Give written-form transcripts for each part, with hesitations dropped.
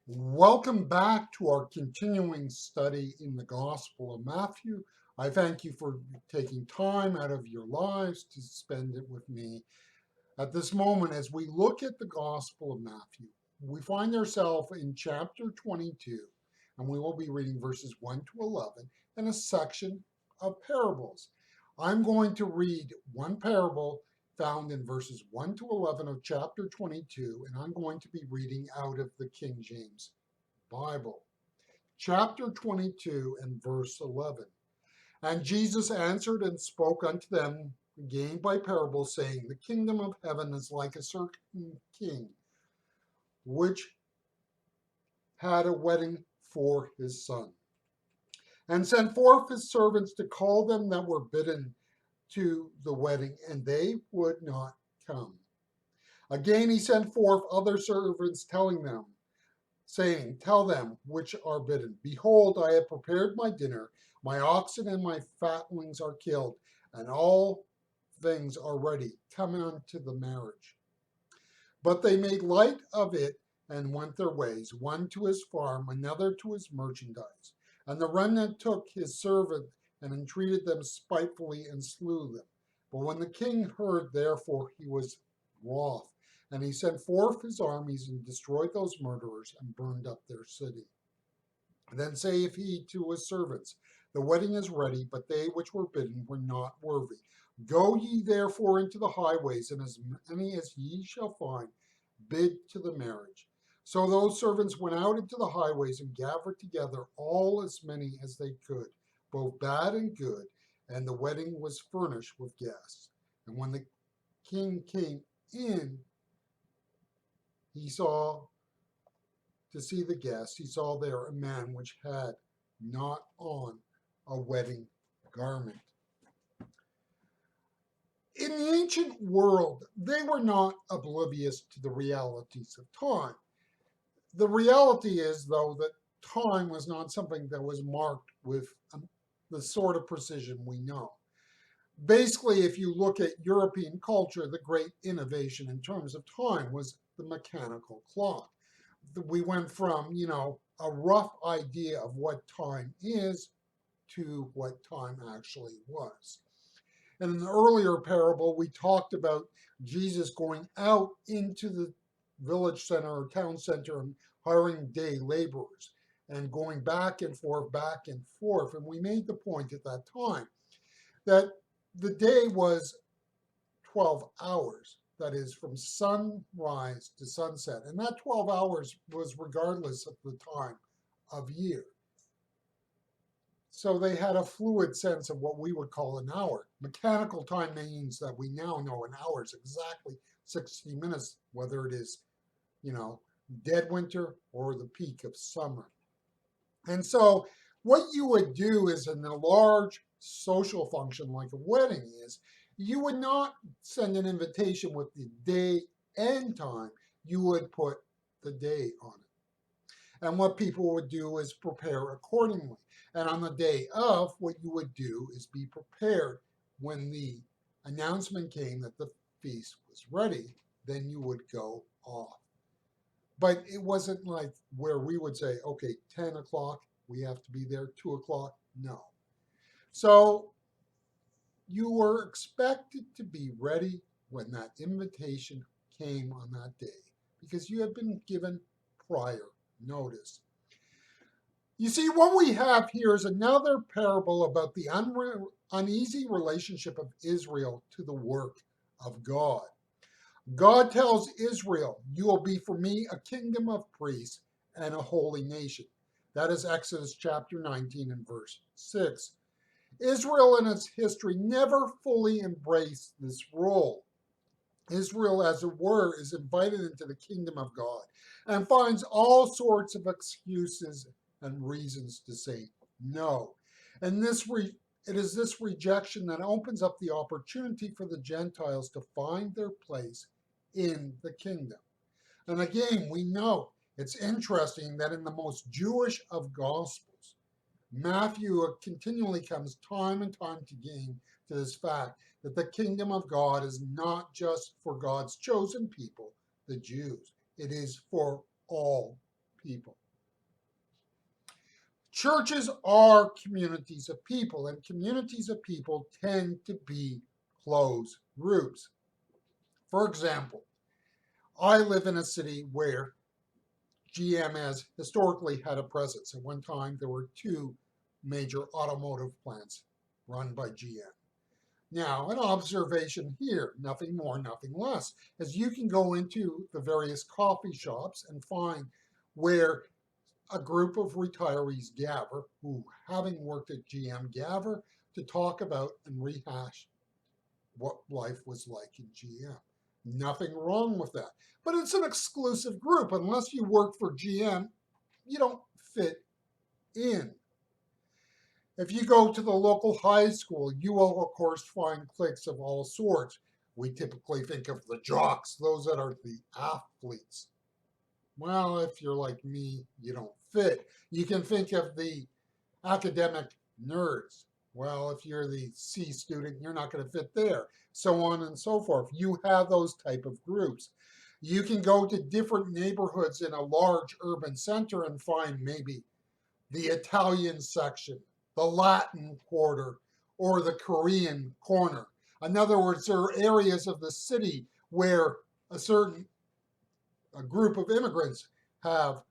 Welcome back to our continuing study in the Gospel of Matthew. I thank you for taking time out of your lives to spend it with me at this moment as we look at the Gospel of Matthew. We find ourselves in chapter 22, and we will be reading verses 1 to 11 in a section of parables. I'm going to read one parable found in verses 1 to 11 of chapter 22, and I'm going to be reading out of the King James Bible. Chapter 22 and verse 11. And Jesus answered and spoke unto them again by parable, saying, The kingdom of heaven is like a certain king, which had a wedding for his son, and sent forth his servants to call them that were bidden to the wedding, and they would not come. Again he sent forth other servants, telling them, saying, Tell them which are bidden, Behold, I have prepared my dinner, my oxen and my fatlings are killed, and all things are ready. Come unto the marriage. But they made light of it and went their ways, one to his farm, another to his merchandise. And the remnant took his servant and entreated them spitefully and slew them. But when the king heard, therefore, he was wroth, and he sent forth his armies and destroyed those murderers and burned up their city. Then saith he to his servants, The wedding is ready, but they which were bidden were not worthy. Go ye therefore into the highways, and as many as ye shall find, bid to the marriage. So those servants went out into the highways and gathered together all as many as they could, both bad and good, and the wedding was furnished with guests. And when the king came in, he saw to see the guests, he saw there a man which had not on a wedding garment. In the ancient world, they were not oblivious to the realities of time. The reality is, though, that time was not something that was marked with the sort of precision we know. Basically, if you look at European culture, the great innovation in terms of time was the mechanical clock. We went from, a rough idea of what time is to what time actually was. And in the earlier parable, we talked about Jesus going out into the village center or town center and hiring day laborers and going back and forth, back and forth. And we made the point at that time that the day was 12 hours. That is from sunrise to sunset. And that 12 hours was regardless of the time of year. So they had a fluid sense of what we would call an hour. Mechanical time means that we now know an hour is exactly 60 minutes, whether it is, dead winter or the peak of summer. And so what you would do is in a large social function like a wedding is, you would not send an invitation with the day and time. You would put the day on it. And what people would do is prepare accordingly. And on the day of, what you would do is be prepared when the announcement came that the feast was ready, then you would go off. But it wasn't like where we would say, okay, 10 o'clock, we have to be there, 2 o'clock. No. So you were expected to be ready when that invitation came on that day because you had been given prior notice. You see, what we have here is another parable about the uneasy relationship of Israel to the work of God. God tells Israel, You will be for me a kingdom of priests and a holy nation. That is Exodus chapter 19 and verse 6. Israel in its history never fully embraced this role. Israel, as it were, is invited into the kingdom of God and finds all sorts of excuses and reasons to say no. And it is this rejection that opens up the opportunity for the Gentiles to find their place in the kingdom. And again, we know it's interesting that in the most Jewish of Gospels, Matthew continually comes time and time again to this fact that the kingdom of God is not just for God's chosen people, the Jews. It is for all people. Churches are communities of people, and communities of people tend to be closed groups. For example, I live in a city where GM has historically had a presence. At one time, there were two major automotive plants run by GM. Now, an observation here, nothing more, nothing less, is you can go into the various coffee shops and find where a group of retirees gather who, having worked at GM, gather to talk about and rehash what life was like in GM. Nothing wrong with that. But it's an exclusive group. Unless you work for GM, you don't fit in. If you go to the local high school, you will, of course, find cliques of all sorts. We typically think of the jocks, those that are the athletes. Well, if you're like me, you don't fit. You can think of the academic nerds. Well, if you're the C student, you're not going to fit there. So on and so forth. You have those type of groups. You can go to different neighborhoods in a large urban center and find maybe the Italian section, the Latin quarter, or the Korean corner. In other words, there are areas of the city where a group of immigrants have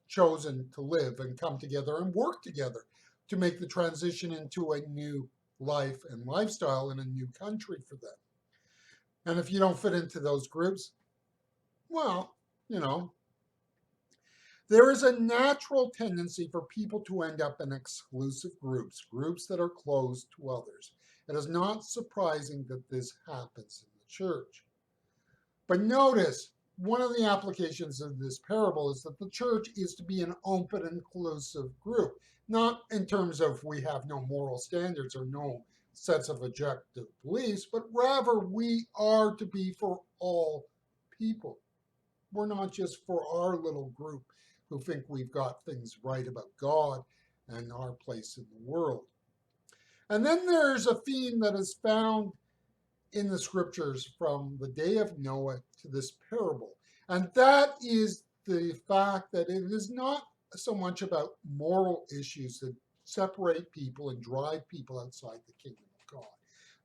chosen to live and come together and work together to make the transition into a new life and lifestyle in a new country for them. And if you don't fit into those groups, well, you know, there is a natural tendency for people to end up in exclusive groups, groups that are closed to others. It is not surprising that this happens in the church. But notice, one of the applications of this parable is that the church is to be an open, inclusive group, not in terms of we have no moral standards or no sets of objective beliefs, but rather we are to be for all people. We're not just for our little group who think we've got things right about God and our place in the world. And then there's a theme that is found in the scriptures from the day of Noah to this parable. And that is the fact that it is not so much about moral issues that separate people and drive people outside the kingdom of God.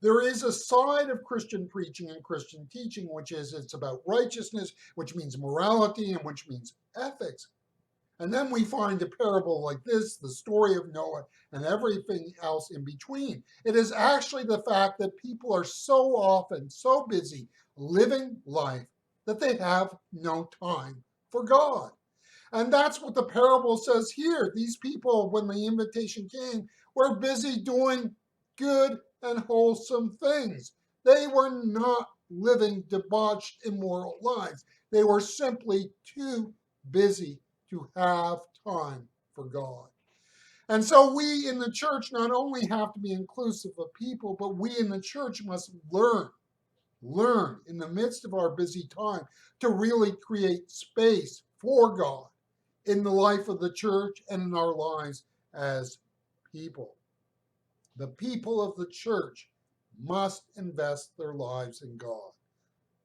There is a side of Christian preaching and Christian teaching, which is it's about righteousness, which means morality and which means ethics. And then we find a parable like this, the story of Noah, and everything else in between. It is actually the fact that people are so often so busy living life that they have no time for God. And that's what the parable says here. These people, when the invitation came, were busy doing good and wholesome things. They were not living debauched, immoral lives. They were simply too busy to have time for God. And so we in the church not only have to be inclusive of people, but we in the church must learn in the midst of our busy time to really create space for God in the life of the church and in our lives as people. The people of the church must invest their lives in God,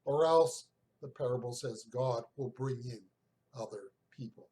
or else the parable says God will bring in other people.